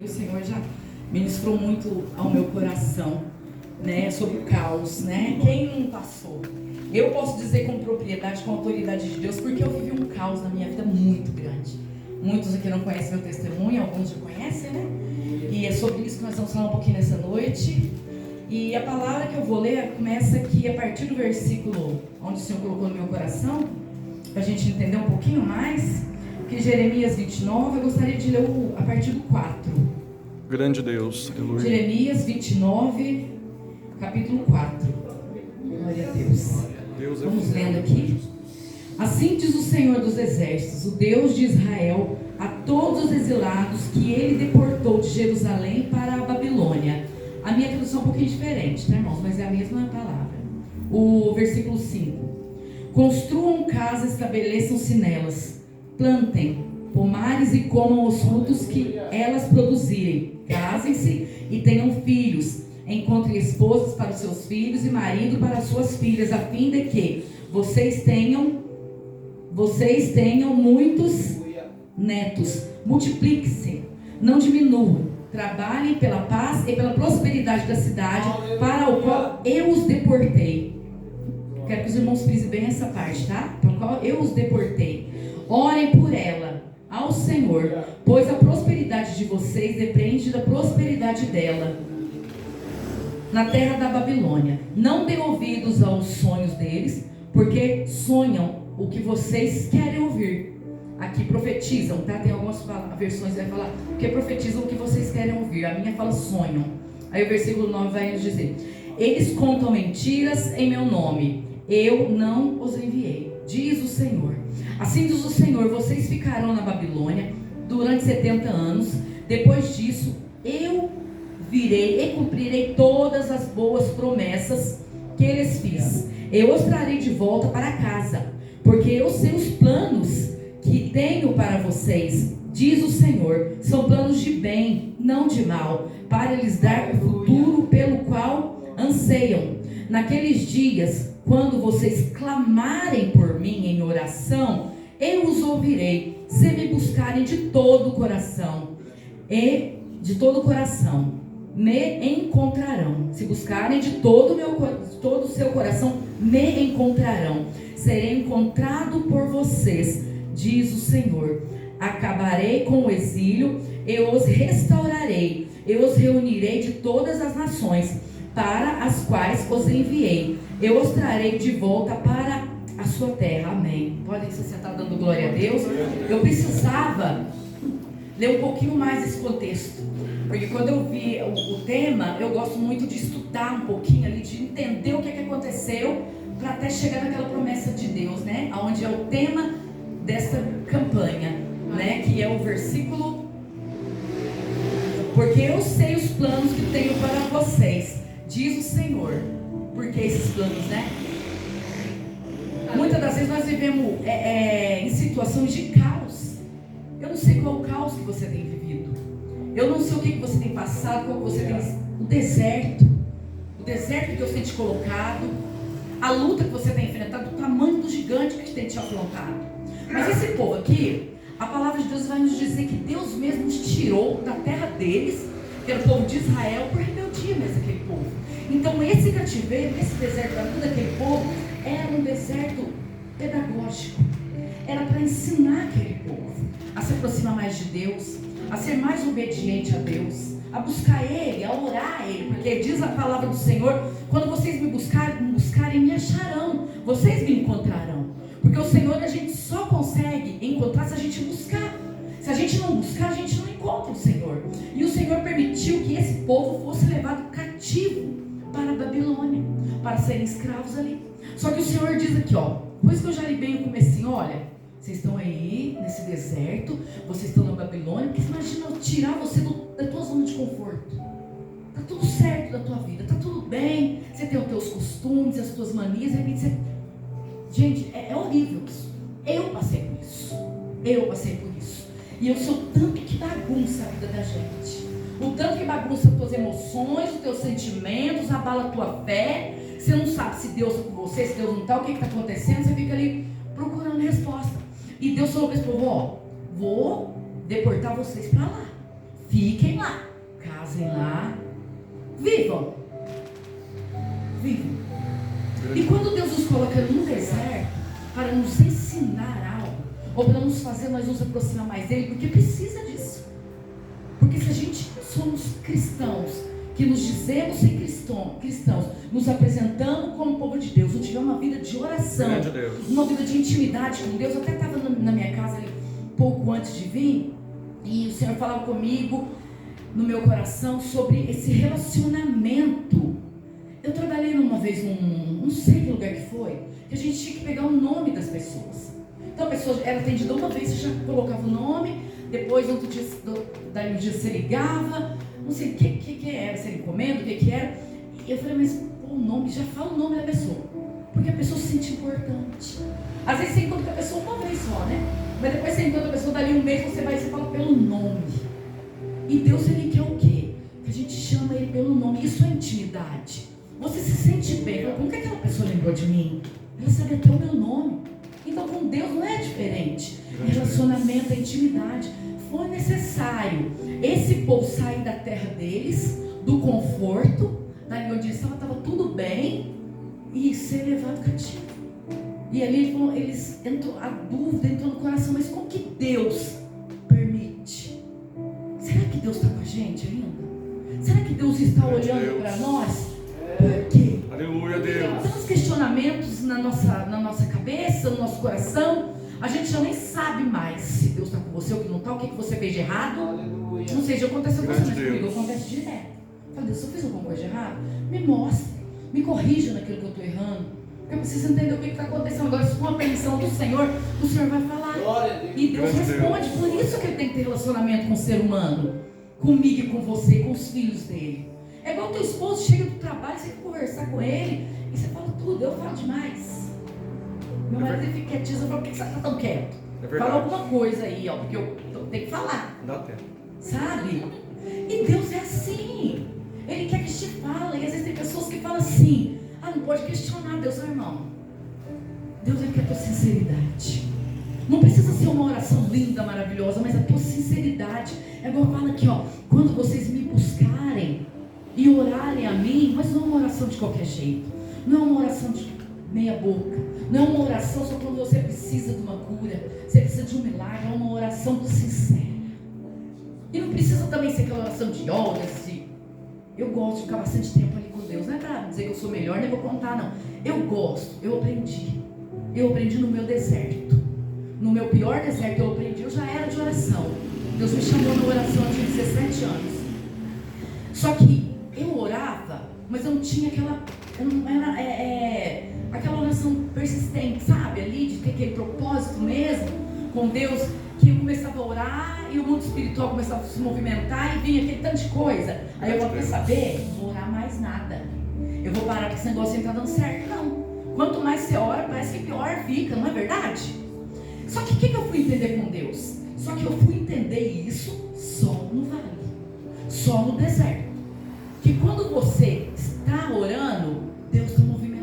O Senhor já ministrou muito ao meu coração, né, sobre o caos, né? Quem não passou? Eu posso dizer com propriedade, com autoridade de Deus, porque eu vivi um caos na minha vida muito grande. Muitos aqui não conhecem meu testemunho, alguns já conhecem, né? E é sobre isso que nós vamos falar um pouquinho nessa noite. E a palavra que eu vou ler começa aqui a partir do versículo onde o Senhor colocou no meu coração, para a gente entender um pouquinho mais. Que Jeremias 29, eu gostaria de ler a partir do 4. Grande Deus, aleluia. Jeremias 29, capítulo 4. Glória a Deus. Vamos lendo aqui. Assim diz o Senhor dos Exércitos, o Deus de Israel, a todos os exilados que ele deportou de Jerusalém para a Babilônia. A minha tradução é um pouquinho diferente, tá, irmãos? Mas é a mesma palavra. O versículo 5. Construam casas, estabeleçam-se nelas. Plantem pomares e comam os frutos que elas produzirem. Casem-se e tenham filhos. Encontrem esposas para os seus filhos e marido para as suas filhas, a fim de que vocês tenham muitos netos. Multipliquem-se, não diminuam. Trabalhem pela paz e pela prosperidade da cidade para o qual eu os deportei. Quero que os irmãos frisem bem essa parte, tá? Para o qual eu os deportei. Orem por ela ao Senhor, pois a prosperidade de vocês depende da prosperidade dela na terra da Babilônia. Não dê ouvidos aos sonhos deles, porque sonham o que vocês querem ouvir. Aqui profetizam, tá? Tem algumas versões que vai falar, porque profetizam o que vocês querem ouvir. A minha fala sonham. Aí o versículo 9 vai nos dizer: eles contam mentiras em meu nome, eu não os enviei, diz o Senhor. Assim diz o Senhor, vocês ficarão na Babilônia durante 70 anos. Depois disso, eu virei e cumprirei todas as boas promessas que lhes fiz. Eu os trarei de volta para casa, porque eu sei os planos que tenho para vocês, diz o Senhor. São planos de bem, não de mal, para lhes dar o futuro pelo qual anseiam. Naqueles dias, quando vocês clamarem por mim em oração, eu os ouvirei, se me buscarem de todo o coração. E de todo o coração me encontrarão. Se buscarem de todo o seu coração, me encontrarão. Serei encontrado por vocês, diz o Senhor. Acabarei com o exílio, eu os restaurarei, eu os reunirei de todas as nações para as quais os enviei. Eu os trarei de volta para a sua terra. Amém. Podem se sentar dando glória a Deus. Eu precisava ler um pouquinho mais esse contexto, porque quando eu vi o tema, eu gosto muito de estudar um pouquinho ali, de entender o que aconteceu, para até chegar naquela promessa de Deus, né? Onde é o tema dessa campanha, né? Que é o versículo: porque eu sei os planos que tenho para vocês, diz o Senhor. Por que esses planos, né? Muitas das vezes nós vivemos em situações de caos. Eu não sei qual o caos que você tem vivido. Eu não sei o que você tem passado, qual que você tem. O deserto que Deus tem te colocado, a luta que você tem enfrentado, o tamanho do gigante que tem te afrontado. Mas esse povo aqui, a palavra de Deus vai nos dizer que Deus mesmo os tirou da terra deles, que era o povo de Israel, por rebeldia mesmo aquele povo. Então esse cativeiro, esse deserto da vida daquele povo, era um deserto pedagógico. Era para ensinar aquele povo a se aproximar mais de Deus, a ser mais obediente a Deus, a buscar Ele, a orar a Ele, porque diz a palavra do Senhor: quando vocês me buscarem, me acharão, vocês me encontrarão. Porque o Senhor a gente só consegue encontrar se a gente buscar. Se a gente não buscar, a gente não encontra o Senhor. E o Senhor permitiu que esse povo fosse levado cativo para a Babilônia, para serem escravos ali. Só que o Senhor diz aqui, depois que eu já li bem o comecinho, olha, vocês estão aí nesse deserto, vocês estão na Babilônia, porque imagina eu tirar você da tua zona de conforto. Tá tudo certo da tua vida, tá tudo bem, você tem os teus costumes, as tuas manias, de repente você... Gente, é horrível isso. Eu passei por isso. E eu sou tanto que bagunça a vida da gente. O tanto que bagunça as tuas emoções, os teus sentimentos, abala a tua fé. Você não sabe se Deus está com você, se Deus não está, o que está acontecendo. Você fica ali procurando resposta. E Deus falou para esse povo: vou deportar vocês para lá. Fiquem lá, casem lá, vivam. E quando Deus nos coloca no deserto para nos ensinar algo, ou para nos fazer nós nos aproximar mais dele, porque precisa disso. Porque se a gente somos cristãos, que nos dizemos ser cristãos, nos apresentamos como povo de Deus, não tiver uma vida de oração, uma vida de intimidade com Deus. Eu até estava na minha casa ali, pouco antes de vir, e o Senhor falava comigo no meu coração sobre esse relacionamento. Eu trabalhei uma vez não sei que lugar que foi, que a gente tinha que pegar o nome das pessoas. Então a pessoa era atendida uma vez, você já colocava o nome, depois outro dia, daí um dia você ligava, não sei o que era, se era encomenda, o que era. E eu falei, mas pô, o nome, já fala o nome da pessoa, porque a pessoa se sente importante. Às vezes você encontra a pessoa uma vez só, né? Mas depois você encontra a pessoa, dali um mês você vai e você fala pelo nome. E Deus, Ele quer o quê? Que a gente chama Ele pelo nome. Isso é intimidade. Você se sente bem. Como que aquela pessoa lembrou de mim? Ela sabe até o meu nome. Então com Deus não é diferente. Relacionamento, é intimidade. Foi necessário esse povo sair da terra deles, do conforto, dali onde estava tudo bem, e ser levado cativo. E ali a dúvida entrou no coração, mas como que Deus permite? Será que Deus está com a gente ainda? Será que Deus está olhando para nós? Por quê? Aleluia, Deus. Tantos questionamentos na nossa cabeça, no nosso coração, a gente já nem sabe mais se Deus está com você ou que não está, o que você fez de errado. Aleluia. Não sei se aconteceu com você, mas comigo acontece direto. Fala, Deus, se eu fiz alguma coisa de errado, me mostre, me corrija naquilo que eu estou errando. Eu preciso entender o que está acontecendo. Agora, com a permissão do Senhor, o Senhor vai falar. E Deus responde. Por isso que Ele tem que ter relacionamento com o ser humano, comigo e com você, com os filhos dele. É igual o teu esposo chega do trabalho, você quer conversar com ele, e você fala tudo. Eu falo demais. Meu marido ele fica quietinho, eu falo, por que você está tão quieto? Fala alguma coisa aí, ó, porque eu tenho que falar. Dá tempo. Sabe? E Deus é assim. Ele quer que a gente fale. E às vezes tem pessoas que falam assim, não pode questionar Deus, meu irmão. Deus, Ele quer a tua sinceridade. Não precisa ser uma oração linda, maravilhosa, mas a tua sinceridade. É igual fala aqui, ó, quando vocês me buscarem e orarem a mim, mas não é uma oração de qualquer jeito, não é uma oração de meia boca, não é uma oração só quando você precisa de uma cura, você precisa de um milagre, é uma oração sincera. E não precisa também ser aquela oração de horas, eu gosto de ficar bastante tempo ali com Deus, não é para dizer que eu sou melhor, nem vou contar não, eu gosto, eu aprendi no meu deserto, no meu pior deserto eu aprendi, eu já era de oração, Deus me chamou na oração, eu tinha 17 anos, só que eu orava, mas eu não tinha aquela oração persistente, sabe, ali de ter aquele propósito mesmo com Deus, que eu começava a orar e o mundo espiritual começava a se movimentar e vinha aquele tanto de coisa. Aí eu quer saber, não vou orar mais nada, eu vou parar porque esse negócio não está dando certo. Não, quanto mais você ora, parece que pior fica, não é verdade? Só que o que eu fui entender com Deus? Só que eu fui entender isso só no vale, só no deserto, que quando você está orando, Deus está movimentando.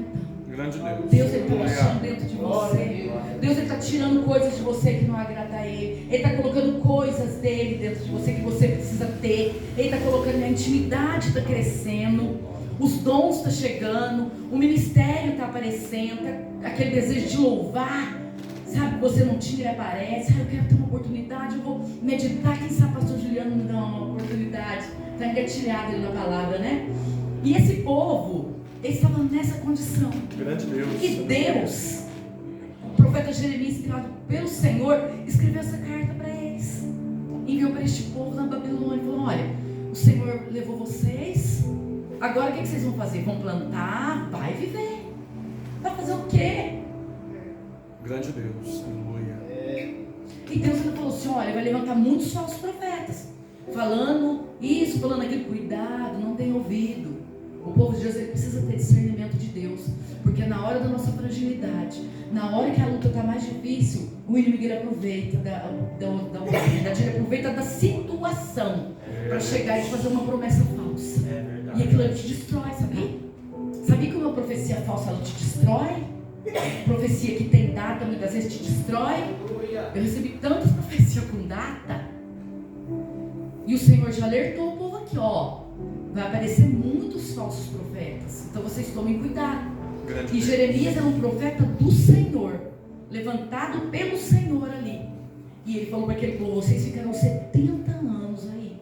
Grande Deus. Deus está mexendo dentro de você. Deus está tirando coisas de você que não agrada a Ele. Ele está colocando coisas dele dentro de você que você precisa ter. Ele está colocando, a intimidade está crescendo, os dons estão chegando, o ministério está aparecendo, aquele desejo de louvar, sabe, você não tinha, ele aparece. Eu quero ter uma oportunidade, eu vou meditar, quem sabe o pastor Juliano me dá uma oportunidade. Está engatilhado ali na palavra, né? E esse povo, eles estavam nessa condição. Grande Deus. E Deus, o profeta Jeremias, inspirado pelo Senhor, escreveu essa carta para eles. Enviou para este povo na Babilônia. Falou, olha, o Senhor levou vocês. Agora o que vocês vão fazer? Vão plantar? Vai viver. Vai fazer o quê? Grande Deus. Aleluia. E Deus ainda falou assim, olha, vai levantar muitos falsos profetas. Falando isso, falando aquilo. Cuidado, não tem ouvido. O povo de Deus, ele precisa ter discernimento de Deus, porque na hora da nossa fragilidade, na hora que a luta está mais difícil, o inimigo ele aproveita da oportunidade, ele aproveita da situação para chegar e fazer uma promessa falsa. E aquilo ele te destrói, sabia? Sabia que uma profecia falsa ela te destrói? Profecia que tem data muitas vezes te destrói. Eu recebi tantas profecias com data. E o Senhor já alertou o povo aqui, ó. Vai aparecer muitos falsos profetas. Então vocês tomem cuidado. E Jeremias era um profeta do Senhor, levantado pelo Senhor ali. E ele falou para aquele povo: vocês ficarão 70 anos aí.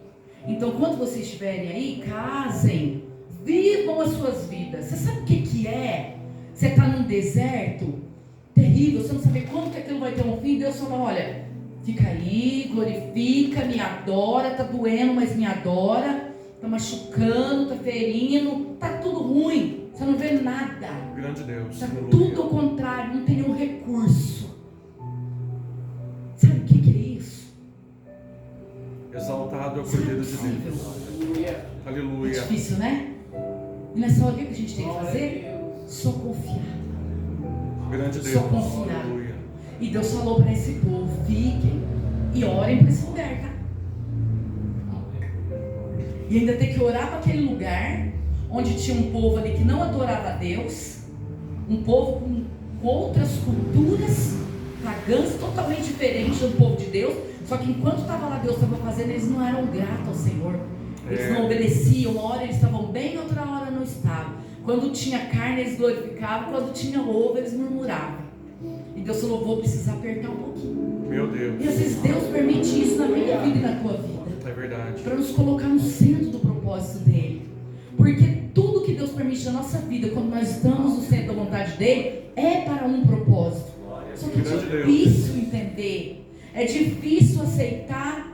Então quando vocês estiverem aí, casem, vivam as suas vidas. Você sabe o que é? Você está num deserto terrível, você não sabe como que aquilo vai ter um fim. Deus fala: olha, fica aí, glorifica, me adora. Está doendo, mas me adora. Está machucando, está ferindo, está tudo ruim. Você não vê nada. Grande Deus. Está tudo ao contrário, não tem nenhum recurso. Sabe o que é isso? Exaltado é o Cordeiro de Deus. Aleluia. É difícil, né? E nessa hora o que a gente tem que fazer? Só confiar. Grande Deus. Só confiar. Aleluia. E Deus falou para esse povo: fiquem e orem por esse lugar, tá? E ainda tem que orar para aquele lugar onde tinha um povo ali que não adorava a Deus, um povo com outras culturas pagãs totalmente diferentes do povo de Deus. Só que enquanto estava lá, Deus estava fazendo, eles não eram gratos ao Senhor. Eles não obedeciam. Uma hora eles estavam bem, outra hora não estavam. Quando tinha carne eles glorificavam, quando tinha ovo eles murmuravam. E Deus falou: vou precisar apertar um pouquinho. Meu Deus. E às vezes Deus permite isso na minha vida e na tua vida. É verdade. Para nos colocar no centro do propósito dele. Porque tudo que Deus permite na nossa vida, quando nós estamos no centro da vontade dele, é para um propósito. Só que é difícil entender, é difícil aceitar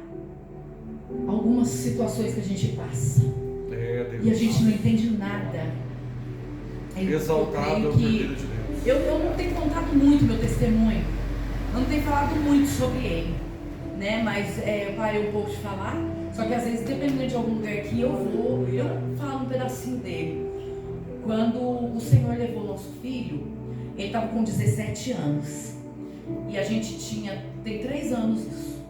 algumas situações que a gente passa. Deus. E a gente não entende nada. Exaltado é o Cordeiro de Deus. Eu não tenho contado muito meu testemunho, eu não tenho falado muito sobre ele, né? Mas eu parei um pouco de falar. Só que às vezes, dependendo de algum lugar que eu vou, eu falo um pedacinho dele. Quando o Senhor levou nosso filho, ele estava com 17 anos. E a gente tem 3 anos isso.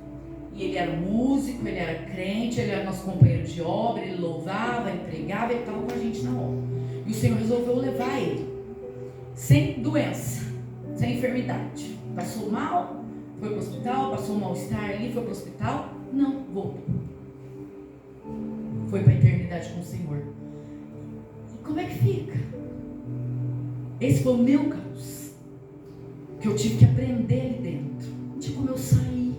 E ele era músico, ele era crente, ele era nosso companheiro de obra, ele louvava, ele pregava, ele estava com a gente na obra. E o Senhor resolveu levar ele, sem doença, sem enfermidade. Passou mal, foi para o hospital, passou um mal-estar ali, foi para o hospital. Não, voltou. Foi para a eternidade com o Senhor. E como é que fica? Esse foi o meu caos, que eu tive que aprender ali dentro, de como eu saí.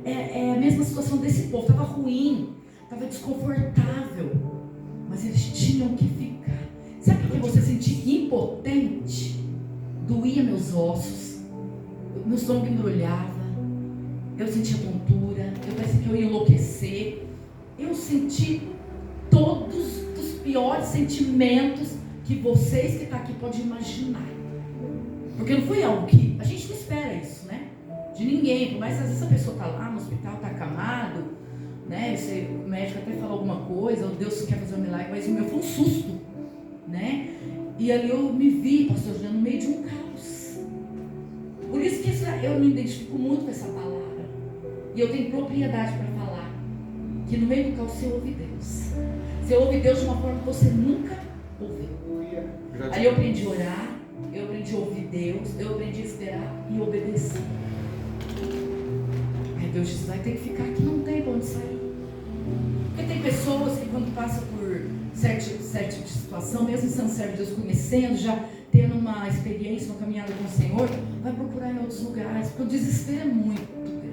É a mesma situação desse povo. Estava ruim, estava desconfortável, mas eles tinham que ficar. Sabe o que você sentir impotente? Doía meus ossos, meu estômago embrulhava, eu sentia tontura, eu parecia que eu ia enlouquecer. Eu senti todos os piores sentimentos que vocês que estão aqui podem imaginar. Porque não foi algo que a gente não espera isso, né? De ninguém. Mas às vezes a pessoa está lá no hospital, está acamado, né? O médico até fala alguma coisa, ou Deus quer fazer um milagre, mas o meu foi um susto, né? E ali eu me vi, pastor Juliano, no meio de um caos. Por isso que eu me identifico muito com essa palavra. E eu tenho propriedade para falar que no meio do caos você ouve Deus. Você ouve Deus de uma forma que você nunca ouviu. Aí eu aprendi a orar, eu aprendi a ouvir Deus, eu aprendi a esperar e obedecer. Aí Deus disse: vai ter que ficar aqui, não tem para onde sair. Porque tem pessoas que quando passam por certo tipo de situação, mesmo estando servo de Deus, conhecendo, já tendo uma experiência, uma caminhada com o Senhor, vai procurar em outros lugares, porque o desespero é muito grande.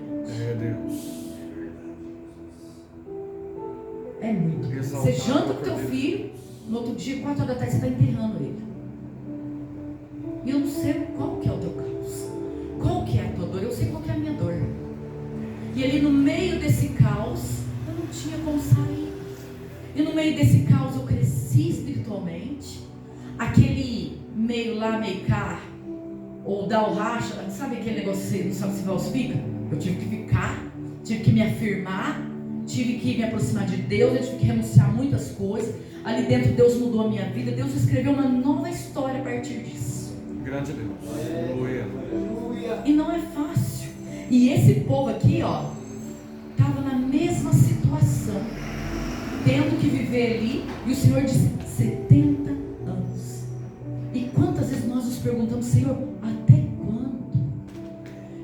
Deus. É muito grande. Você janta com teu filho, no outro dia, 4 horas da tarde, você está enterrando ele. E eu não sei qual que é o teu caos, qual que é a tua dor, eu sei qual que é a minha dor. E ali no meio desse caos, eu não tinha como sair. E no meio desse caos eu cresci espiritualmente. Aquele meio lá, meio cá, ou dá o racha, sabe aquele negócio que você não sabe se vai ou se fica? Eu tive que ficar, tive que me afirmar, tive que me aproximar de Deus, eu tive que renunciar a muitas coisas. Ali dentro Deus mudou a minha vida, Deus escreveu uma nova história a partir disso. Grande Deus. Aleluia. E não é fácil. E esse povo aqui, ó, estava na mesma situação, tendo que viver ali, e o Senhor disse: 70 anos. E quantas vezes nós nos perguntamos: Senhor, até quando?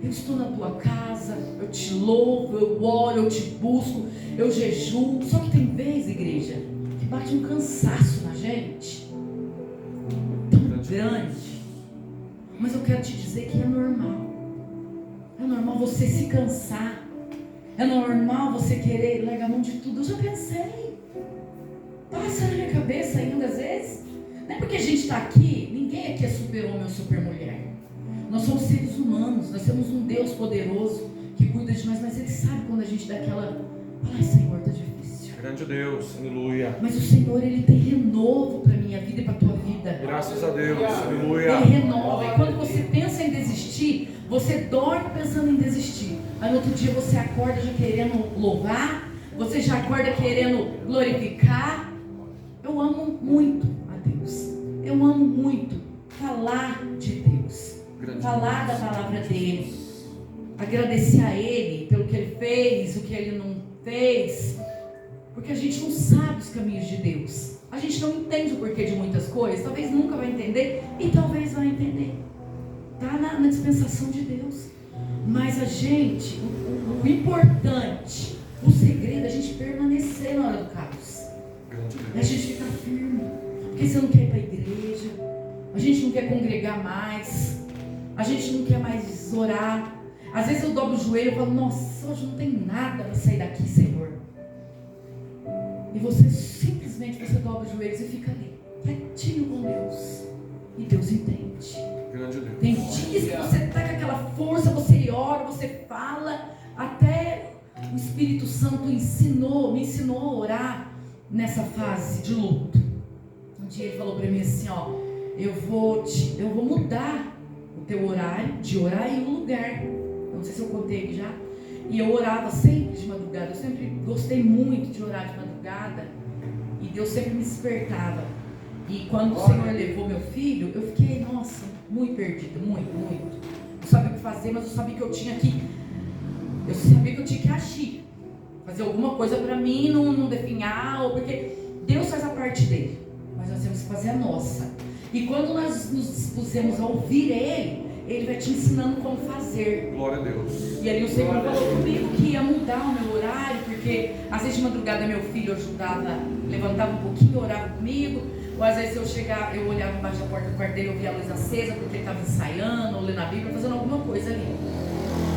Eu estou na tua casa, eu te louvo, eu oro, eu te busco, eu jejuo. Só que tem vez, igreja, que bate um cansaço na gente tão grande. Mas eu quero te dizer que é normal. É normal você se cansar. É normal você querer largar a mão de tudo. Eu já pensei. Passa na minha cabeça ainda às vezes. Não é porque a gente está aqui, ninguém aqui é super-homem ou super-mulher. Nós somos seres humanos, nós temos um Deus poderoso que cuida de nós, mas Ele sabe quando a gente dá aquela... Ai, Senhor, está difícil. Grande Deus, aleluia. Mas o Senhor, Ele tem renovo para a minha vida e para a tua vida. Graças a Deus, aleluia. Ele renova. E quando você pensa em desistir, você dorme pensando em desistir. Aí no outro dia você acorda já querendo louvar, você já acorda querendo glorificar. Eu amo muito a Deus. Eu amo muito falar de Deus. Falar da palavra dele. Agradecer a Ele pelo que Ele fez, o que Ele não fez. Porque a gente não sabe os caminhos de Deus. A gente não entende o porquê de muitas coisas. Talvez nunca vai entender e talvez vai entender. Está na dispensação de Deus. Mas a gente, o importante, o segredo é a gente permanecer na hora do caos. É a gente ficar firme. Porque você não quer ir para a igreja. A gente não quer congregar mais. A gente não quer mais orar. Às vezes eu dobro o joelho e falo, nossa, hoje não tem nada para sair daqui, Senhor. E você simplesmente dobra os joelhos e fica ali, quietinho com Deus. E Deus entende. Grande Deus. Tem dias que você está com aquela força, você ora, você fala. Até o Espírito Santo me ensinou a orar nessa fase de luto. Um dia ele falou para mim assim, ó, eu vou mudar o teu horário de orar e o lugar. Não sei se eu contei aqui já. E eu orava sempre de madrugada. Eu sempre gostei muito de orar de madrugada. E Deus sempre me despertava. E quando o Senhor levou meu filho, eu fiquei, nossa, muito perdida, muito. Não sabia o que fazer, mas eu sabia que eu tinha que agir. Fazer alguma coisa para mim, não definhar, ou porque Deus faz a parte dele. Mas nós temos que fazer a nossa. E quando nós nos dispusemos a ouvir Ele vai te ensinando como fazer. Glória a Deus. E ali o Senhor falou comigo que ia mudar o meu horário, porque às vezes de madrugada meu filho ajudava, levantava um pouquinho, orava comigo, ou às vezes eu olhava embaixo da porta do quarto dele, eu via a luz acesa, porque ele estava ensaiando, ou lendo a Bíblia, fazendo alguma coisa ali.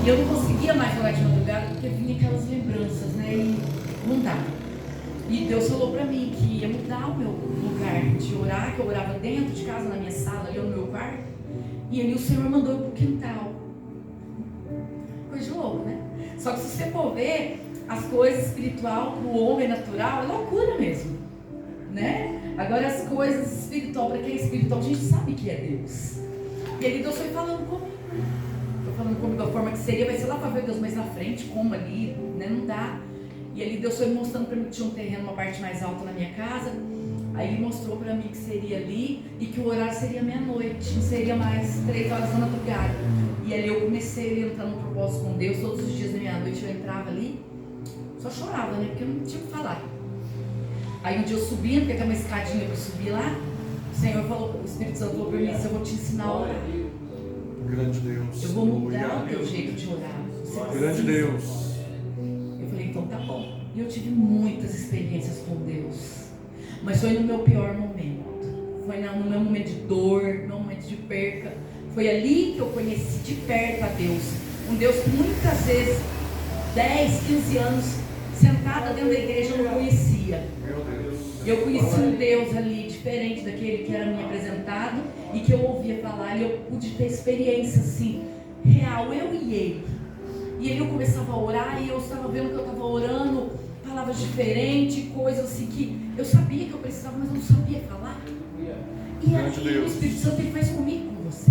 E eu não conseguia mais orar de madrugada, porque vinha aquelas lembranças, né, e não dava. E Deus falou para mim que ia mudar o meu lugar de orar, que eu orava dentro de casa, na minha sala, ali no meu quarto. E ali o Senhor mandou eu para o quintal. Coisa de louco, né? Só que se você for ver, as coisas espiritual para o homem natural é loucura mesmo, né? Agora as coisas espiritual, para quem é espiritual, a gente sabe que é Deus. E ali Deus foi falando comigo. Foi falando comigo da forma que seria, vai ser lá para ver Deus mais na frente, como ali, né? Não dá. E ali Deus foi mostrando para mim que tinha um terreno, uma parte mais alta na minha casa. Aí Ele mostrou para mim que seria ali e que o horário seria meia-noite, não seria mais 3 horas da madrugada. E ali eu comecei a entrar num propósito com Deus. Todos os dias da meia-noite eu entrava ali, só chorava, né? Porque eu não tinha o que falar. Aí um dia eu subindo, porque tem uma escadinha para subir lá. O Senhor falou, o Espírito Santo falou para mim, eu vou te ensinar a orar. Grande Deus. Eu vou mudar o teu jeito de orar. Grande Deus. Eu falei, então tá bom. E eu tive muitas experiências com Deus. Mas foi no meu pior momento. Foi no meu momento de dor, no meu momento de perca. Foi ali que eu conheci de perto a Deus. Um Deus que muitas vezes, 10, 15 anos, sentada dentro da igreja, eu não conhecia. Meu Deus. E eu conheci um Deus ali, diferente daquele que era me apresentado e que eu ouvia falar. E eu pude ter experiência assim, real, eu e ele. E aí eu começava a orar e eu estava vendo que eu estava orando palavras diferentes, coisas assim que eu sabia que eu precisava, mas eu não sabia falar. E aí o Espírito Santo ele faz comigo, com você.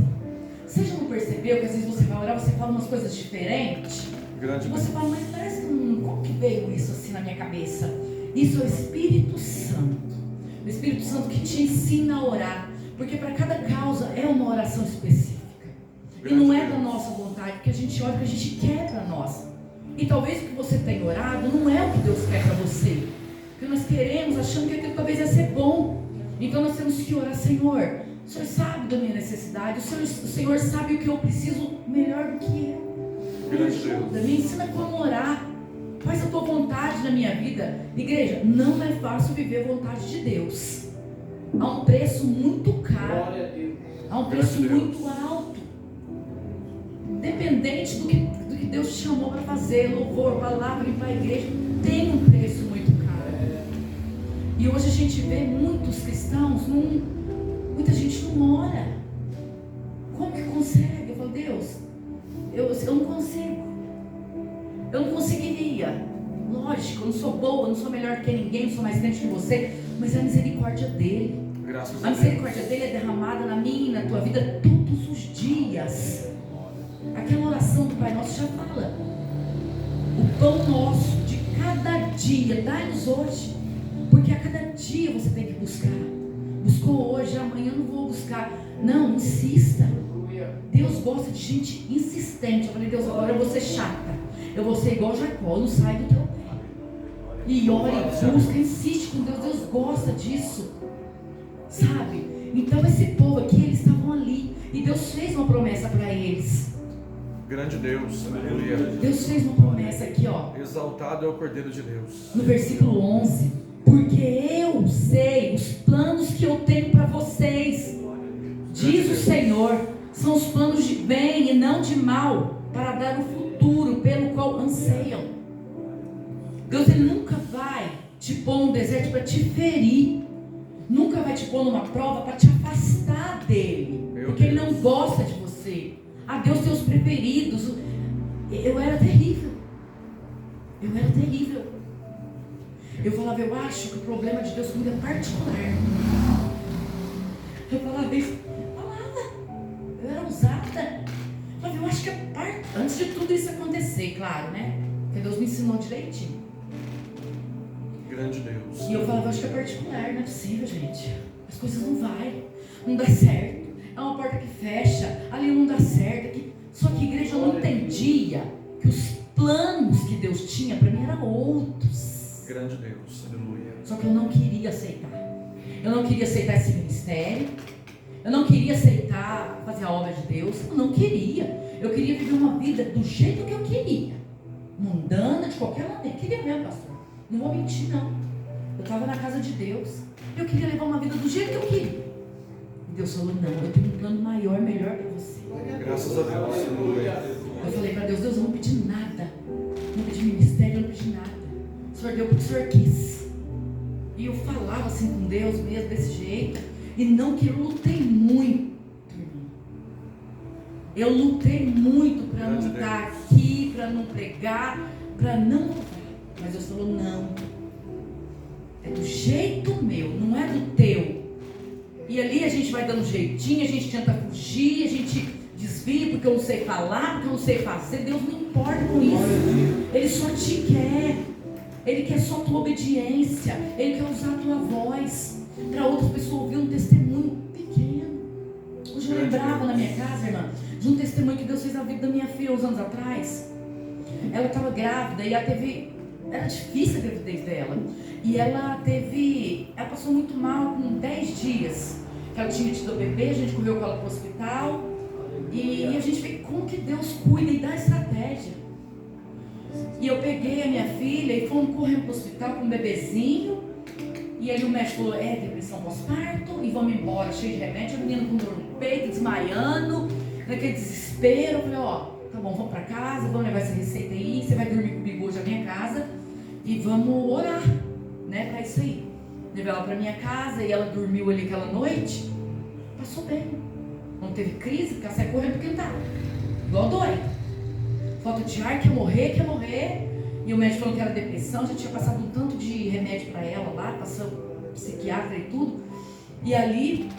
Você já não percebeu que às vezes você vai orar, você fala umas coisas diferentes? E você fala, mas parece que como que veio isso assim na minha cabeça? Isso é o Espírito Santo. O Espírito Santo que te ensina a orar. Porque para cada causa é uma oração específica. E não é da nossa vontade, porque a gente ora o que a gente quer para nós. E talvez o que você tem orado não é o que Deus quer para você. Porque nós queremos, achando que aquilo talvez ia ser bom. Então nós temos que orar, Senhor, o Senhor sabe da minha necessidade, o Senhor sabe o que eu preciso melhor do que eu. Me ajuda, me ensina como orar. Faz a tua vontade na minha vida. Igreja, não é fácil viver a vontade de Deus. Há um preço muito caro. Há um preço muito alto. Independente do que Deus te chamou para fazer, louvor, palavra, ir para a igreja, tem um preço muito caro. E hoje a gente vê muitos cristãos, muita gente não ora. Como que consegue? Eu falo, Deus, eu não consigo. Eu não conseguiria. Lógico, eu não sou boa, eu não sou melhor que ninguém, não sou mais crente que você, mas é a misericórdia dele. Graças A misericórdia dele é derramada na minha e na tua vida todos os dias. Aquela oração do Pai Nosso já fala: o pão nosso de cada dia, dai-nos hoje. Porque a cada dia você tem que buscar. Buscou hoje, amanhã não vou buscar. Não, insista. Deus gosta de gente insistente. Eu falei, Deus, agora eu vou ser chata. Eu vou ser igual Jacó, eu não saio do teu pé. E ora, busca, insiste com Deus. Deus gosta disso. Sabe? Então esse povo aqui, eles estavam ali. E Deus fez uma promessa para eles. Grande Deus, aleluia. Deus fez uma promessa aqui, ó. Exaltado é o Cordeiro de Deus. No versículo 11. Porque eu sei os planos que eu tenho para vocês, diz o Senhor, são os planos de bem e não de mal, para dar o futuro pelo qual anseiam. Deus, Ele nunca vai te pôr num deserto para te ferir, nunca vai te pôr numa prova para te afastar dele, porque Ele não gosta de você. A Deus tem os preferidos. Eu era terrível. Eu falava, eu acho que o problema de Deus comigo é particular. Eu falava isso, eu era ousada. Eu acho que é parte. Antes de tudo isso acontecer, claro, né? Porque Deus me ensinou direitinho. Grande Deus. E eu falava, eu acho que é particular, não é possível, gente. As coisas não dá certo. É uma porta que fecha, ali não dá certo. Aqui. Só que a igreja não entendia que os planos que Deus tinha para mim eram outros. Grande Deus, aleluia. Só que eu não queria aceitar. Eu não queria aceitar esse ministério. Eu não queria aceitar fazer a obra de Deus. Eu não queria. Eu queria viver uma vida do jeito que eu queria. Mundana, de qualquer maneira. Queria mesmo, pastor. Não vou mentir, não. Eu estava na casa de Deus. Eu queria levar uma vida do jeito que eu queria. E Deus falou, não, eu tenho um plano maior, melhor para você. Graças a Deus, aleluia. Eu falei para Deus, eu não pedi nada. Não pedi ministério, eu não pedi nada. O Senhor deu porque o Senhor quis. E eu falava assim com Deus mesmo, desse jeito. E não que eu lutei muito, irmão. Eu lutei muito para não estar aqui, para não pregar, para não louvar. Mas Deus falou, não. É do jeito meu, não é do teu. E ali a gente vai dando jeitinho, a gente tenta fugir, a gente desvia porque eu não sei falar, porque eu não sei fazer. Deus não importa com isso. Ele só te quer. Ele quer só a tua obediência. Ele quer usar a tua voz para outras pessoas ouvir um testemunho pequeno. Hoje eu lembrava na minha casa, irmã, de um testemunho que Deus fez na vida da minha filha uns anos atrás. Ela estava grávida e era difícil a gravidez dela. E ela passou muito mal com 10 dias que ela tinha tido o bebê. A gente correu com ela para o hospital. E a gente vê como que Deus cuida e dá estratégia. E eu peguei a minha filha e fomos correndo para o hospital com um bebezinho. E aí o médico falou, depressão pós-parto, e vamos embora, cheio de remédio. A menina com dor no peito, desmaiando, naquele desespero. Eu falei, tá bom, vamos para casa, vamos levar essa receita aí, você vai dormir comigo hoje na minha casa e vamos orar, né, para isso aí. Levei ela para minha casa e ela dormiu ali aquela noite, passou bem. Não teve crise, porque ela saiu correndo porque tá igual doida. Falta de ar, quer morrer. E o médico falou que era depressão, já tinha passado um tanto de remédio para ela lá, passou psiquiatra e tudo. E ali,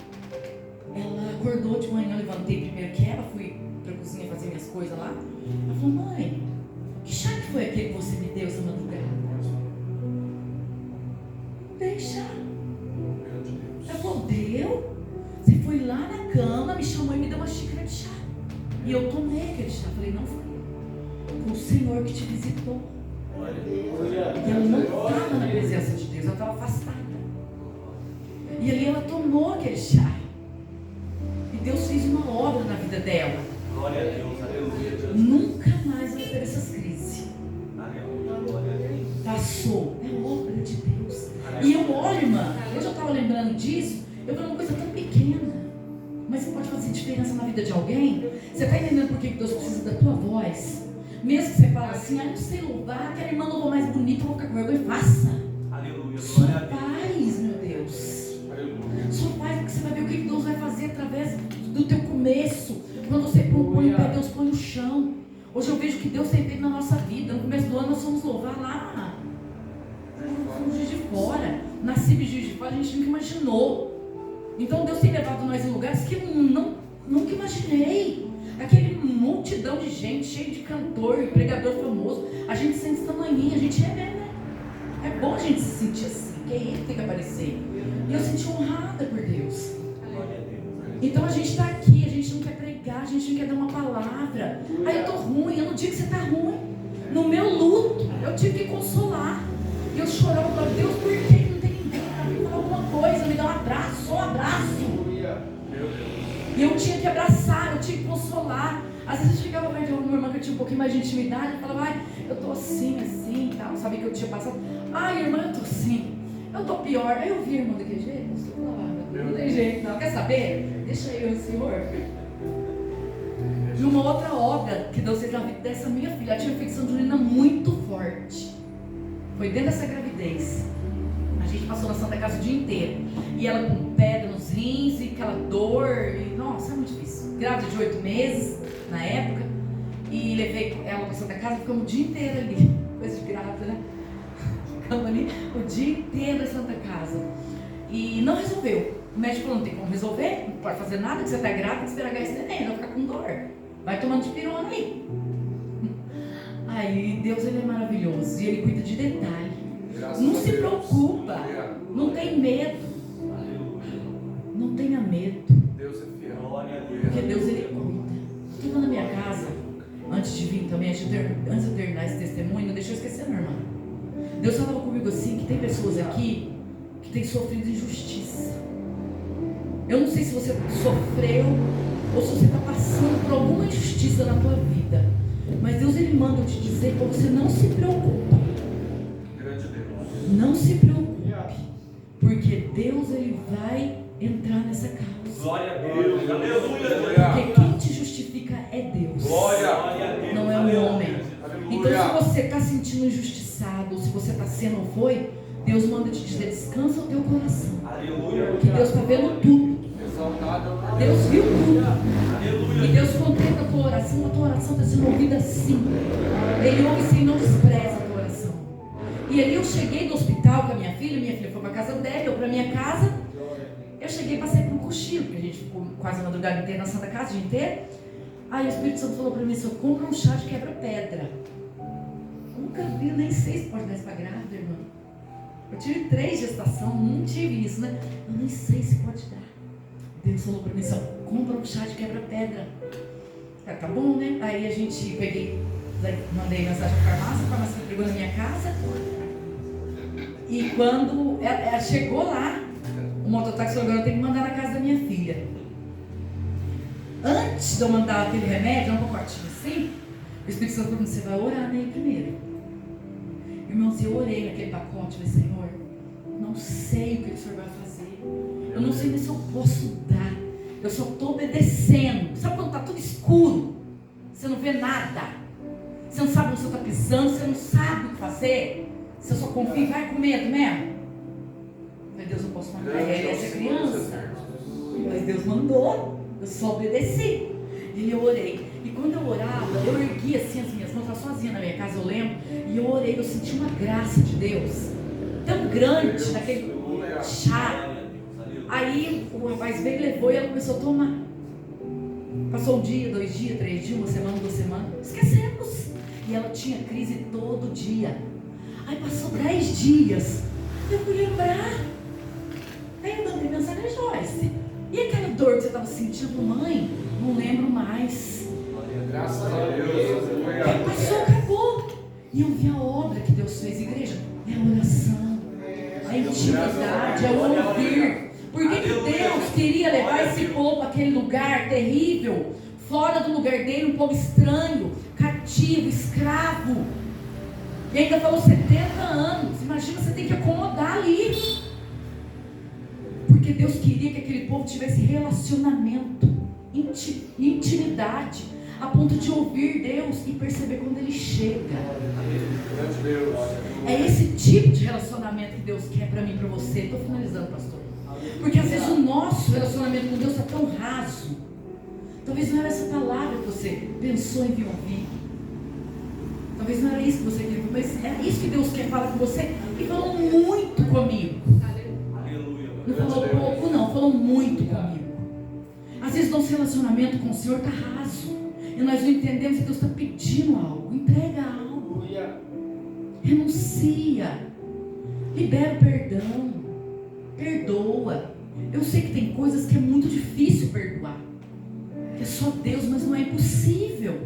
ela acordou de manhã, eu levantei primeiro que ela, fui pra cozinha fazer minhas coisas lá. Ela falou, mãe, que chá que foi aquele que você me deu essa madrugada? Dei chá. Ela falou, deu? Você foi lá na cama, me chamou e me deu uma xícara de chá. E eu tomei aquele chá. Falei, não foi o Senhor que te visitou. E ela não estava na presença de Deus, ela estava afastada. E ali ela tomou aquele chá. E Deus fez uma obra na vida dela. Glória a Deus, aleluia. Nunca mais ela teve essas crises. passou. É obra de Deus. E eu olho, irmã, hoje eu estava lembrando disso, eu vi uma coisa tão pequena, mas você pode fazer diferença na vida de alguém. Você está entendendo por que Deus precisa da tua voz? Mesmo que você fale assim, não sei louvar, aquela irmã louvou mais bonita, eu vou ficar com vergonha, faça. Aleluia. Só faz, meu Deus. Aleluia. Só faz, porque você vai ver o que Deus vai fazer através do teu começo. Quando você põe o pé, Deus põe no chão. Hoje eu vejo o que Deus tem feito na nossa vida. No começo do ano nós fomos louvar lá no Juiz de Fora. Na CIB Juiz de Fora, a gente nunca imaginou. Então Deus tem levado nós em lugares que eu nunca imaginei. Aquele multidão de gente, cheio de cantor e pregador famoso. A gente sente tamanhinho, a gente é bom a gente se sentir assim, que é Ele que tem que aparecer. E eu senti honrada por Deus. Então a gente está aqui, a gente não quer pregar, a gente não quer dar uma palavra. Aí eu estou ruim, eu não digo que você está ruim. No meu luto, eu tive que consolar. E eu chorava, falava, Deus, por que não tem ninguém para me falar alguma coisa, me dar um abraço, só um abraço. E eu tinha que abraçar, eu tinha que consolar. Às vezes eu chegava perto de uma irmã que eu tinha um pouquinho mais de intimidade, eu falava, ai, eu estou assim e tal. Sabia que eu tinha passado. Ai, irmã, eu estou assim. Eu estou pior. Aí eu vi a irmã daquele jeito, não tem jeito não. Quer saber? Deixa eu, Senhor. E uma outra obra que Deus fez na vida dessa minha filha, ela tinha infecção de urina muito forte. Foi dentro dessa gravidez. A gente passou na Santa Casa o dia inteiro. E ela com pedra nos rins e aquela dor. E, nossa, é muito difícil. Grávida de 8 meses, na época. E levei ela para Santa Casa e ficamos o dia inteiro ali. Coisa de grávida, né? Ficamos ali o dia inteiro na Santa Casa. E não resolveu. O médico falou, não tem como resolver, não pode fazer nada, que você está grávida, que você vai esse neném, vai ficar com dor. Vai tomando dipirona aí. Aí Deus, Ele é maravilhoso e Ele cuida de detalhe. Não se preocupa, não tem medo. Não tenha medo. Deus é fiel. Porque Deus, Ele cuida. Estou na minha casa, antes de vir também, antes de terminar esse testemunho, não deixa eu esquecer, minha irmã. Deus falava comigo assim, que tem pessoas aqui que têm sofrido injustiça. Eu não sei se você sofreu ou se você está passando por alguma injustiça na tua vida. Mas Deus, Ele manda eu te dizer para você não se preocupa. Grande Deus. Não se preocupe. Porque Deus, Ele vai entrar nessa causa. Glória a Deus. Aleluia. Porque quem te justifica é Deus. Glória a Deus. Não é um homem. Aleluia. Então se você está sentindo injustiçado, ou se você está sendo ou foi, Deus manda te dizer, descansa o teu coração. Aleluia. Porque Deus está vendo tudo. Exaltado é o Deus viu tudo. Aleluia. E Deus contempla a tua oração está sendo ouvida sim. Ele ouve sim, não despreza a tua oração. E ali eu cheguei do hospital com a minha filha foi para a casa dela, eu para a minha casa. Eu cheguei e passei por um cochilo, porque a gente ficou quase a madrugada inteira na Santa Casa, o dia inteiro. Aí o Espírito Santo falou para mim, só compra um chá de quebra-pedra. Nunca vi, eu nem sei se pode dar isso para grávida, irmã. Eu tive 3 gestações, não tive isso, né? Eu nem sei se pode dar. Deus falou para mim, só compra um chá de quebra-pedra. Tá bom, né? Aí a gente mandei mensagem para a farmácia entregou na minha casa. E quando ela chegou lá, o mototáxi falou, eu tenho que mandar na casa da minha filha. Antes de eu mandar aquele remédio, um pacotinho assim, o Espírito Santo falou, você vai orar nele primeiro. Irmãos, eu orei naquele pacote, falei, Senhor, não sei o que o Senhor vai fazer. Eu não sei nem se eu posso dar. Eu só estou obedecendo. Sabe quando está tudo escuro? Você não vê nada. Você não sabe onde você está pisando, você não sabe o que fazer. Você só confia e vai com medo mesmo. Mas Deus, não posso mandar essa criança. Mas Deus mandou. Eu só obedeci. E eu orei. E quando eu orava, eu ergui assim as minhas mãos, eu estava sozinha na minha casa, eu lembro. E eu orei, eu senti uma graça de Deus tão grande naquele chá. Aí o rapaz veio, levou e ela começou a tomar. Passou 1 dia, 2 dias, 3 dias, 1 semana, 2 semanas. Esquecemos. E ela tinha crise todo dia. Aí passou 10 dias. Eu fui lembrar. Aí eu mandei mensagem a Joyce. E aquela dor que você estava sentindo, mãe? Não lembro mais. Graças a Deus. Aí passou, acabou. E eu vi a obra que Deus fez, igreja. É a oração, a intimidade, é o ouvir. Por que Deus queria levar esse povo àquele lugar terrível, fora do lugar dele, um povo estranho, cativo, escravo? E ainda falou 70 anos. Imagina, você tem que acomodar ali. Porque Deus queria que aquele povo tivesse relacionamento, intimidade, a ponto de ouvir Deus e perceber quando Ele chega. É esse tipo de relacionamento que Deus quer para mim e para você. Estou finalizando, pastor. Porque às vezes o nosso relacionamento com Deus é tão raso. Talvez não era essa palavra que você pensou em vir ouvir. Talvez não era isso que você queria ouvir, mas é isso que Deus quer falar com você. E falou muito comigo. Não falou pouco, não, falou muito comigo. Às vezes nosso relacionamento com o Senhor está raso. E nós não entendemos que Deus está pedindo algo. Entrega algo. Renuncia. Libera o perdão. Perdoa. Eu sei que tem coisas que é muito difícil perdoar. Que é só Deus, mas não é impossível.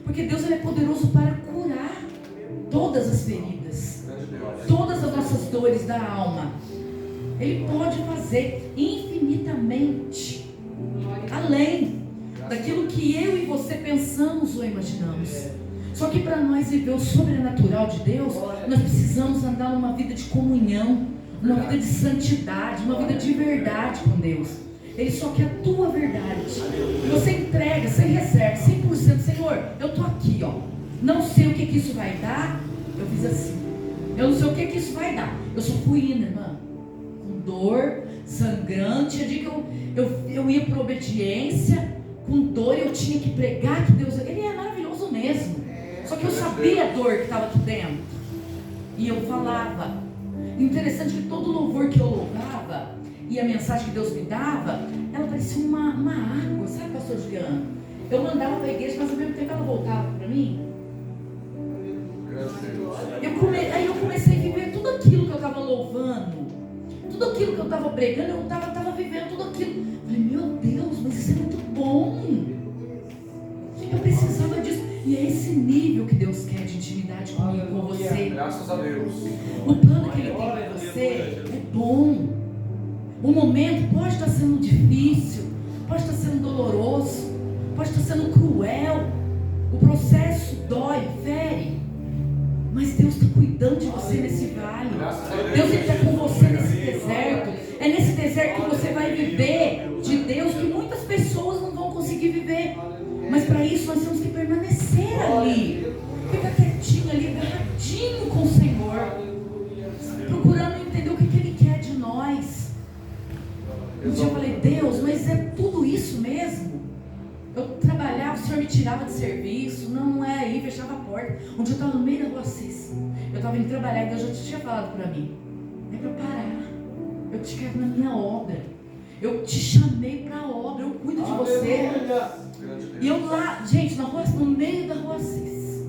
Porque Deus ele é poderoso para curar todas as feridas. Todas as nossas dores da alma. Ele pode fazer infinitamente além daquilo que eu e você pensamos ou imaginamos. Só que para nós viver o sobrenatural de Deus, nós precisamos andar numa vida de comunhão, uma vida de santidade, uma vida de verdade com Deus. Ele só quer a tua verdade. Você entrega, você recebe 100%. Senhor, eu estou aqui, ó. Não sei o que isso vai dar. Eu fiz assim. Eu não sei o que isso vai dar. Eu só fui indo, irmã, com dor, sangrante. Eu digo que eu ia por obediência, com dor. Eu tinha que pregar que Deus, Ele é maravilhoso mesmo. Só que eu sabia a dor que estava aqui dentro. E eu falava. Interessante que todo louvor que eu louvava e a mensagem que Deus me dava, ela parecia uma água, sabe, pastor Juliano? Eu mandava para a igreja, mas ao mesmo tempo ela voltava para mim. Aí eu comecei a viver tudo aquilo que eu estava louvando, tudo aquilo que eu estava pregando, eu estava vivendo tudo aquilo. Eu falei, meu Deus, mas isso é muito bom. Eu precisava disso. E é esse nível que Deus quer de intimidade comigo, com você. Graças a Deus. O plano que Ele tem para você é bom. O momento pode estar sendo difícil, pode estar sendo doloroso, pode estar sendo cruel. O processo dói, fere. Mas Deus está cuidando de você nesse vale. Deus está com você nesse deserto. É nesse deserto que você vai viver de Deus que muitas pessoas não vão conseguir viver. Mas para isso nós temos que permanecer ali. Ficar quietinho ali, agarradinho com o Senhor. Procurando entender o que Ele quer de nós. Um dia eu falei, Deus, mas é tudo isso mesmo? Eu trabalhava, o Senhor me tirava de serviço. Não é aí, fechava a porta. Um dia eu estava no meio da rua Assis. Eu estava indo trabalhar e Deus já tinha falado para mim. É para parar. Eu te quero na minha obra. Eu te chamei para a obra. Eu cuido de você. E eu lá, gente, na rua, no meio da rua Assis.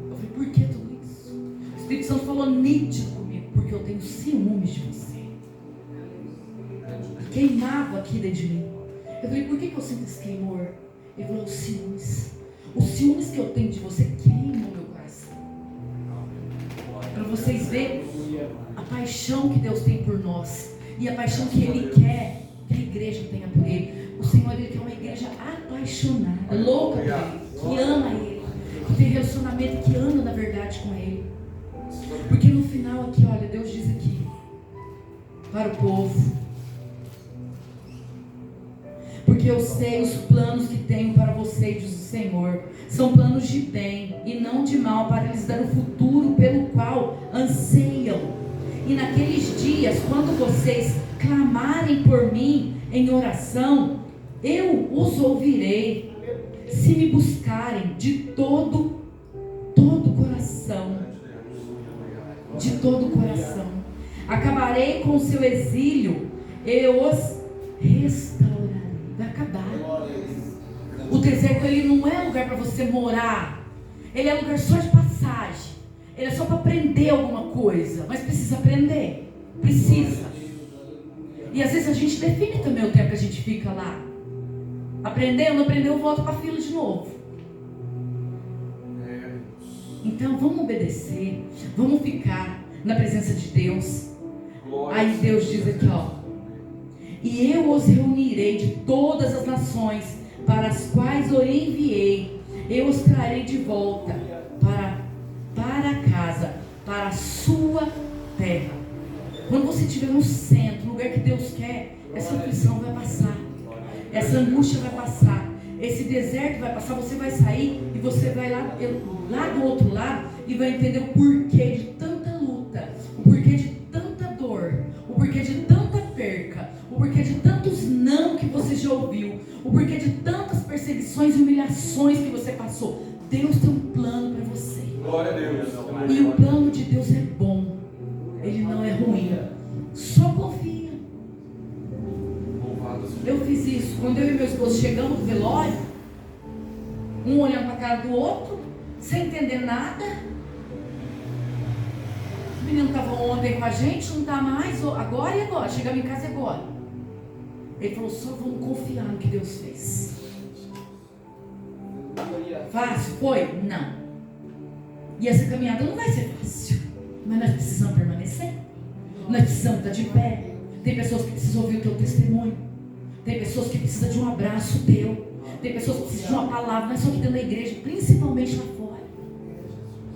Eu falei, por que tudo isso? O Espírito Santo falou nítido comigo. Porque eu tenho ciúmes de você. Queimava aqui dentro de mim. Eu falei, por que eu sinto esse queimor? Ele falou, os ciúmes. Os ciúmes que eu tenho de você queimam o meu coração. Para vocês verem a paixão que Deus tem por nós. E a paixão que Ele quer que a igreja tenha por Ele. O Senhor, Ele quer uma igreja apaixonada, louca por Ele, que ama Ele, que tem relacionamento, que anda na verdade com Ele. Porque no final aqui, olha, Deus diz aqui para o povo: porque eu sei os planos que tenho para vocês, diz o Senhor, são planos de bem e não de mal, para lhes dar o futuro pelo qual anseiam. E naqueles dias, quando vocês clamarem por mim em oração, eu os ouvirei, se me buscarem de todo o coração. De todo o coração. Acabarei com o seu exílio e os restaurarei. Vai acabar. O deserto, ele não é lugar para você morar. Ele é lugar só de passagem. Ele é só para aprender alguma coisa. Mas precisa aprender. Precisa. E às vezes a gente define também o tempo que a gente fica lá. Aprendeu, não aprendeu, volta para a fila de novo. Então vamos obedecer. Vamos ficar na presença de Deus. Aí Deus diz aqui, ó: e eu os reunirei de todas as nações para as quais o enviei. Eu os trarei de volta para casa, para a sua terra. Quando você estiver no centro, no lugar que Deus quer, essa aflição vai passar, essa angústia vai passar, esse deserto vai passar. Você vai sair e você vai lá do outro lado e vai entender o porquê de tanta luta, o porquê de tanta dor, o porquê de tanta perca, o porquê de tantos não que você já ouviu, o porquê de tantas perseguições e humilhações que você passou. Deus tem um plano para você. Glória a Deus. E o plano de Deus é bom, ele não é ruim. Só confia. Eu fiz isso quando eu e meu esposo chegamos do velório, um olhando para a cara do outro, sem entender nada. O menino estava ontem com a gente, não está mais, agora e agora, chegamos em casa agora. Ele falou: só vamos confiar no que Deus fez. Fácil? Foi? Não. E essa caminhada não vai ser fácil, mas nós precisamos permanecer, nós precisamos estar de pé. Tem pessoas que precisam ouvir o teu testemunho, tem pessoas que precisam de um abraço teu, tem pessoas que precisam de uma palavra, não é só aqui dentro da igreja, principalmente lá fora,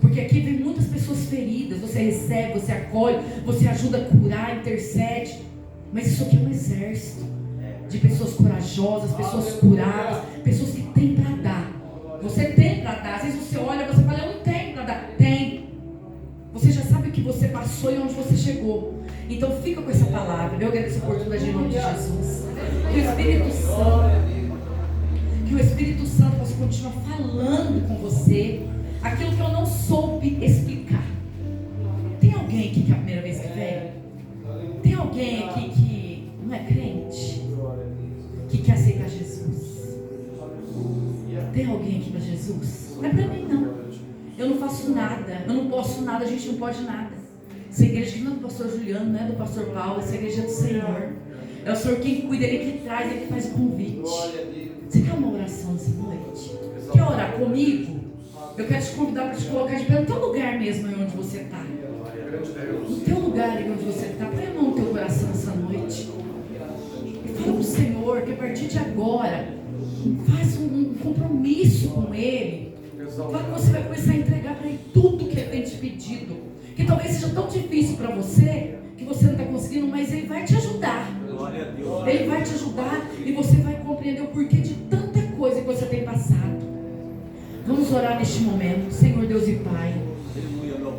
porque aqui vem muitas pessoas feridas. Você recebe, você acolhe, você ajuda a curar, intercede, mas isso aqui é um exército de pessoas corajosas, pessoas curadas, pessoas que têm para dar. Você tem para dar. Às vezes você olha e você fala: eu não tenho para dar. Tem. Você já sabe o que você passou e onde você chegou. Então fica com essa palavra. Eu agradeço a oportunidade em nome de Jesus. Que o Espírito Santo possa continuar falando com você aquilo que eu não soube explicar. Tem alguém aqui que é a primeira vez que vem? Tem alguém aqui que não é crente? Que quer aceitar Jesus? Tem alguém aqui para Jesus? Não é para mim, não. Eu não faço nada, eu não posso nada, a gente não pode nada. Essa igreja que não é do pastor Juliano, não é do pastor Paulo, essa igreja é do Senhor. É o Senhor quem cuida, Ele que traz, Ele que faz o convite. Você quer uma oração nessa noite? Quer orar comigo? Eu quero te convidar para te colocar de pé no teu lugar mesmo, aí onde você está. No teu lugar aí onde você está. Põe a mão no teu coração essa noite. E fala com o Senhor que a partir de agora, faz um compromisso com Ele. Fala que você vai começar a entregar para Ele tudo que Ele tem te pedido. Que talvez seja tão difícil para você, que você não está conseguindo, mas Ele vai te ajudar. Ele vai te ajudar e você vai compreender o porquê de tanta coisa que você tem passado. Vamos orar neste momento. Senhor Deus e Pai,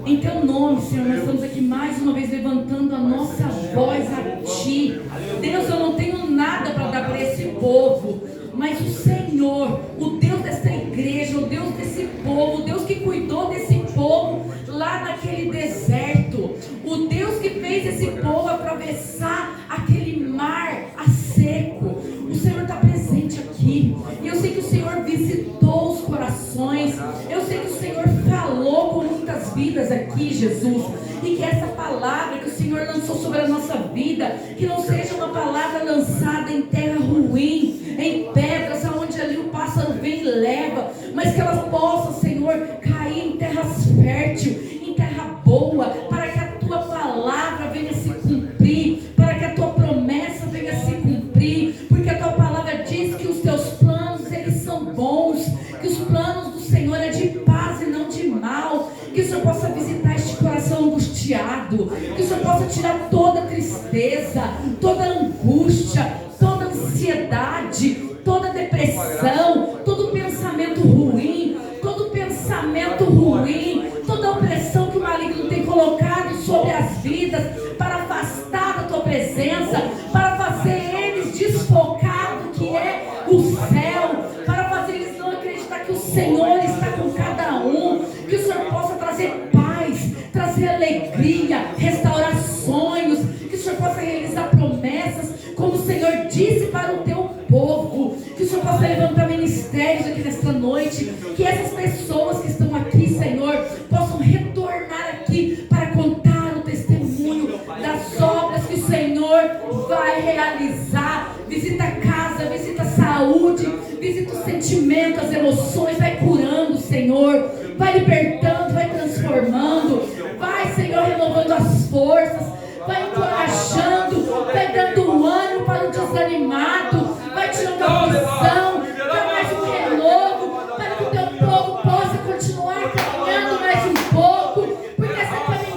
em teu nome, Senhor, nós estamos aqui mais uma vez levantando a nossa voz a Ti. Deus, eu não tenho nada para dar para esse povo, mas o Senhor, o Deus desta igreja, o Deus desse povo, o Deus que cuidou desse povo lá naquele deserto, o Deus que fez esse povo atravessar aquele mar a seco, o Senhor está presente aqui. E eu sei que o Senhor visitou os corações, eu sei que o Senhor falou com muitas vidas aqui, Jesus, e que essa palavra que o Senhor lançou sobre a nossa vida, que não seja uma palavra lançada em terra ruim, em pedras, aonde ali o pássaro vem e leva, mas que elas possam, Senhor, cair em terras férteis, em terra boa, para que a tua palavra venha se cumprir, para que a tua promessa venha se cumprir, porque a tua palavra diz que os teus planos, eles são bons, que os planos do Senhor é de paz e não de mal, que o Senhor possa visitar este coração angustiado, que o Senhor possa tirar toda tristeza, toda angústia, toda ansiedade, toda depressão, todo pensamento ruim, toda opressão que o maligno tem colocado sobre as vidas, para afastar da tua presença, para fazer eles desfocar do que é o céu, para fazer eles não acreditar que o Senhor está com cada um, que o Senhor possa trazer paz, trazer alegria, restaurar sonhos, que o Senhor possa realizar promessas, como o Senhor disse para o teu povo, que o Senhor possa levantar ministérios aqui nesta noite, que essas pessoas que estão aqui, Senhor, possam retornar aqui para contar o testemunho das obras que o Senhor vai realizar. Visita a casa, visita a saúde, visita o sentimento, as emoções, vai curando, Senhor, vai libertando, vai transformando, vai, Senhor, renovando as forças, vai encorajando, vai dando ânimo para o desanimado, vai tirando a aflição, dá mais um renovo, para que o teu povo possa continuar caminhando mais um pouco, porque essa caminhada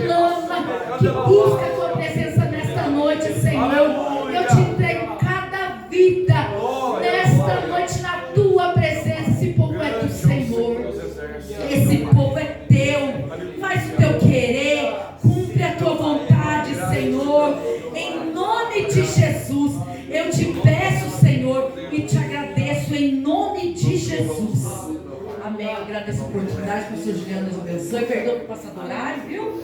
clama, que busca a tua presença nesta noite, Senhor. Eu te entrego cada vida nesta noite na tua presença. Esse povo é do Senhor, esse povo é teu. Faz o teu querer, cumpre a tua vontade, Senhor, em nome de Jesus. Eu te peço, Senhor, e te agradeço em nome de Jesus. Amém. Eu agradeço a oportunidade, que o Senhor Juliano Deus abençoe. Perdoa por passar do horário, viu?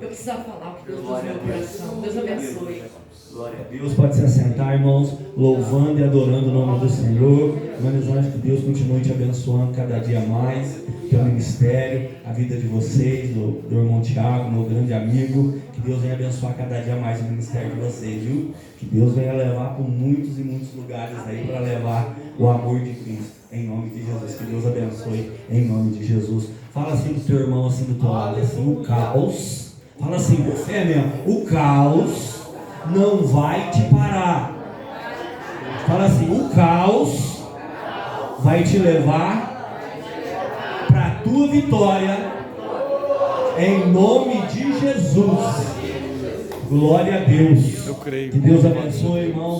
Eu precisava falar o que Deus pôs no meu coração. Deus abençoe. Glória a Deus. Pode se assentar, irmãos, louvando e adorando o nome do Senhor. Manizando que Deus continue te abençoando cada dia mais, teu ministério, a vida de vocês, do irmão Tiago, meu grande amigo. Que Deus venha abençoar cada dia mais o ministério de vocês, viu? Que Deus venha levar por muitos e muitos lugares aí para levar o amor de Cristo. Em nome de Jesus, que Deus abençoe, em nome de Jesus. Fala assim do teu irmão, assim do teu lado, assim, o caos. Fala assim, você mesmo, o caos não vai te parar. Fala assim, o caos vai te levar para a tua vitória, em nome de Jesus. Glória a Deus. Eu creio. Que Deus abençoe, irmãos.